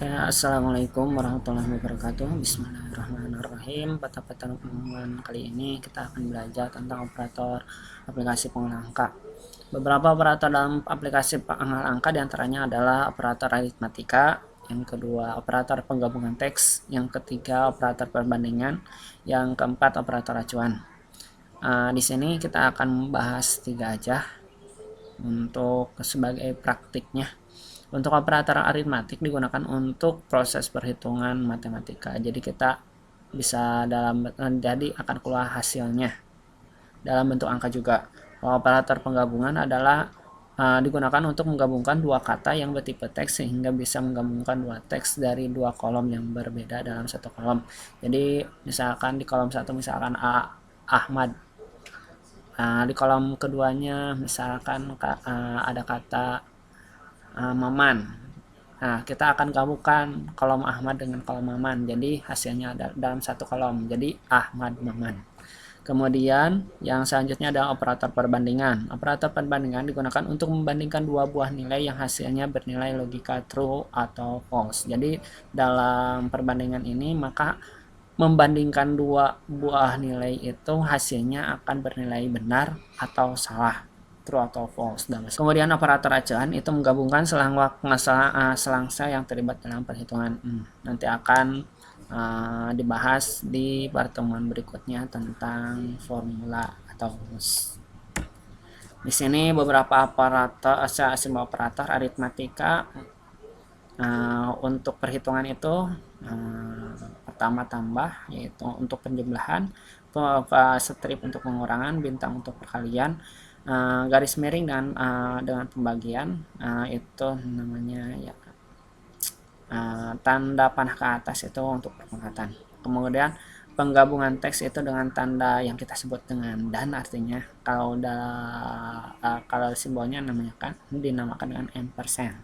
Assalamualaikum warahmatullahi wabarakatuh. Bismillahirrahmanirrahim. Pada pertemuan kali ini kita akan belajar tentang operator aplikasi pengolah angka. Beberapa operator dalam aplikasi pengolah angka diantaranya adalah operator aritmatika, yang kedua operator penggabungan teks, yang ketiga operator perbandingan, yang keempat operator acuan. Di sini kita akan membahas tiga aja untuk sebagai praktiknya. Untuk operator aritmatik digunakan untuk proses perhitungan matematika. Jadi kita bisa jadi akan keluar hasilnya dalam bentuk angka juga. Operator penggabungan adalah digunakan untuk menggabungkan dua kata yang bertipe teks sehingga bisa menggabungkan dua teks dari dua kolom yang berbeda dalam satu kolom. Jadi misalkan di kolom satu misalkan Ahmad, di kolom keduanya misalkan ada kata Maman. Nah, kita akan gabungkan kolom Ahmad dengan kolom Maman. Jadi hasilnya ada dalam satu kolom. Jadi Ahmad Maman. Kemudian yang selanjutnya adalah operator perbandingan. Operator perbandingan digunakan untuk membandingkan dua buah nilai yang hasilnya bernilai logika true atau false. Jadi dalam perbandingan ini maka membandingkan dua buah nilai itu hasilnya akan bernilai benar atau salah, true atau false. Kemudian operator acuan itu menggabungkan selang sel yang terlibat dalam perhitungan. Nanti akan dibahas di pertemuan berikutnya tentang formula atau rumus. Di sini beberapa simbol operator aritmatika. Untuk perhitungan itu pertama tambah, yaitu untuk penjumlahan, strip untuk pengurangan, bintang untuk perkalian, garis miring dengan pembagian, itu namanya ya tanda panah ke atas itu untuk perpangkatan. Kemudian penggabungan teks itu dengan tanda yang kita sebut dengan dan, artinya kalau simbolnya dinamakan dengan ampersand.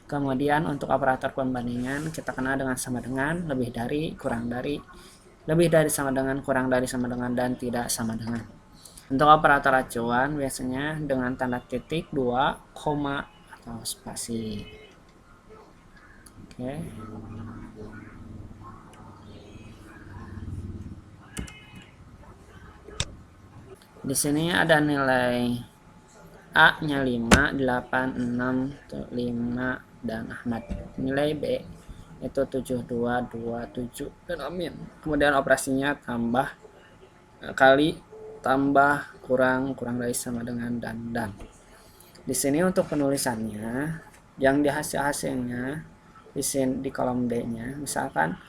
Kemudian untuk operator pembandingan kita kenal dengan sama dengan, lebih dari, kurang dari, lebih dari sama dengan, kurang dari sama dengan, dan tidak sama dengan. Untuk operator acuan biasanya dengan tanda titik, dua, koma, atau spasi. Oke. Di sini ada nilai A-nya 5, 8, 6, 5, dan Ahmad. Nilai B itu 7, 2, 2, 7, dan Amin. Kemudian operasinya tambah, kali, tambah, kurang, kurang dari, sama dengan, dan. Di sini untuk penulisannya, yang di hasilnya di sini di kolom D-nya, misalkan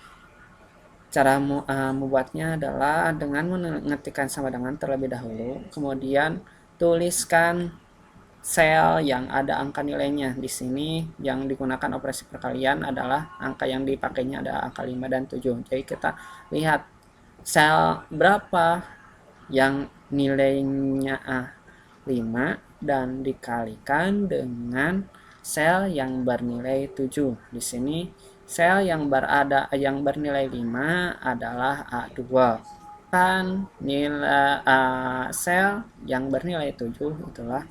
cara membuatnya adalah dengan mengetikkan sama dengan terlebih dahulu, kemudian tuliskan sel yang ada angka nilainya. Di sini yang digunakan operasi perkalian adalah angka yang dipakainya ada angka 5 dan 7. Jadi kita lihat sel berapa yang nilainya 5 dan dikalikan dengan sel yang bernilai 7. Di sini sel yang bernilai 5 adalah A2. Kan nilai sel yang bernilai 7 itulah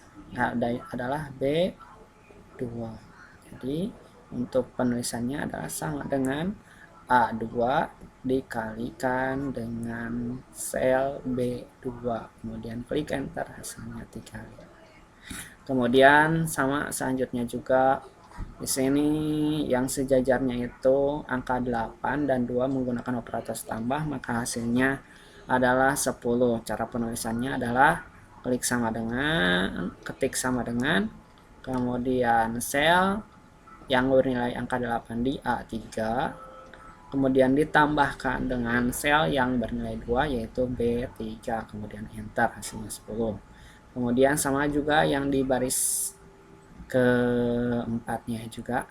adalah B2. Jadi untuk penulisannya adalah sama dengan A2 dikalikan dengan sel B2. Kemudian klik enter, hasilnya 3. Kemudian sama selanjutnya juga di sini yang sejajarnya itu angka 8 dan 2 menggunakan operator tambah, maka hasilnya adalah 10. Cara penulisannya adalah klik sama dengan, ketik sama dengan, kemudian sel yang bernilai angka 8 di A3, kemudian ditambahkan dengan sel yang bernilai 2 yaitu B3, kemudian enter, hasilnya 10. Kemudian sama juga yang di baris keempatnya juga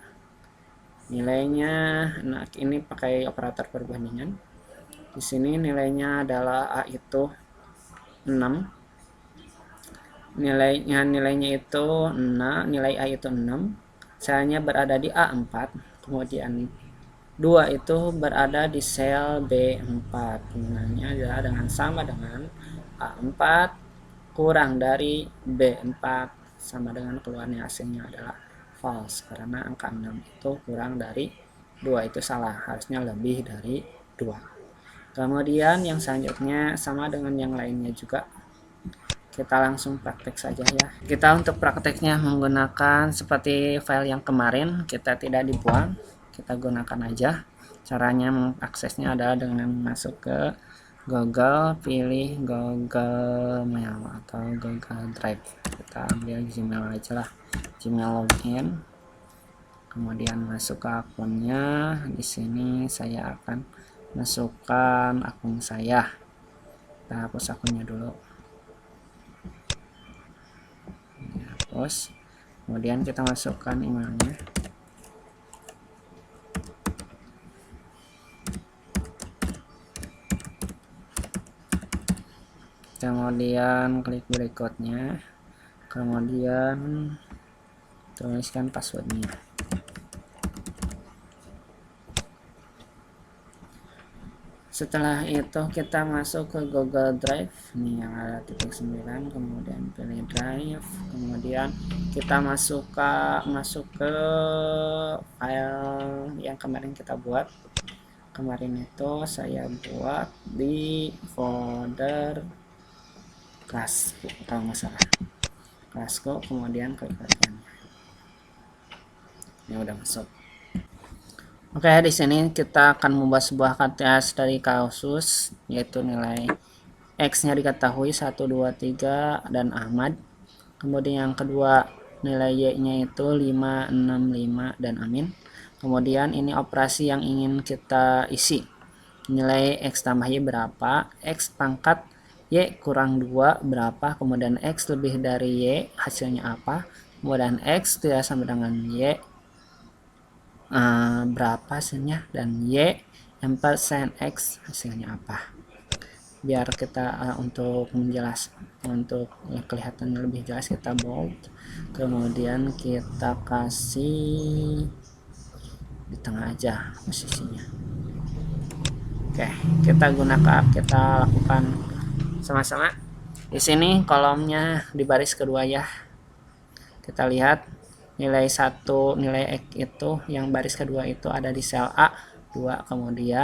nilainya. Nah, ini pakai operator perbandingan. Di sini nilainya adalah A itu 6. Nilainya itu 6, nilai A itu 6. Selnya berada di A4, kemudian 2 itu berada di sel B4. Penggunaannya adalah dengan sama dengan A4 kurang dari B4 sama dengan keluarnya hasilnya adalah false, karena angka 6 itu kurang dari 2 itu salah, harusnya lebih dari 2. Kemudian yang selanjutnya sama dengan yang lainnya juga, kita langsung praktek saja ya. Kita untuk prakteknya menggunakan seperti file yang kemarin, kita tidak dibuang, kita gunakan aja. Caranya mengaksesnya adalah dengan masuk ke Google, pilih Google Mail atau Google Drive. Kita ambil Gmail aja lah, Gmail login. Kemudian masuk ke akunnya. Di sini saya akan masukkan akun saya. Kita hapus akunnya dulu. Hapus. Kemudian kita masukkan emailnya. Kemudian klik berikutnya. Kemudian tuliskan passwordnya. Setelah itu kita masuk ke Google Drive, ini yang ada titik 9, kemudian pilih Drive, kemudian kita masuk ke file yang kemarin kita buat. Kemarin itu saya buat di folder kelas, kalau nggak salah, kelasku, kemudian klik bagian. Ini udah masuk. Oke, di sini kita akan membuat sebuah tes dari kasus, yaitu nilai X-nya diketahui 1, 2, 3 dan Ahmad. Kemudian yang kedua nilai Y-nya itu 5, 6, 5 dan Amin. Kemudian ini operasi yang ingin kita isi. Nilai X tambah Y berapa? X pangkat Y kurang 2 berapa? Kemudian X lebih dari Y hasilnya apa? Kemudian X tidak sama dengan Y berapa hasilnya, dan Y ampersand X hasilnya apa. Biar kita untuk kelihatan lebih jelas, kita bold, kemudian kita kasih di tengah aja posisinya. Oke, kita lakukan sama-sama. Di sini kolomnya di baris kedua ya. Kita lihat nilai X itu yang baris kedua itu ada di sel A2, kemudian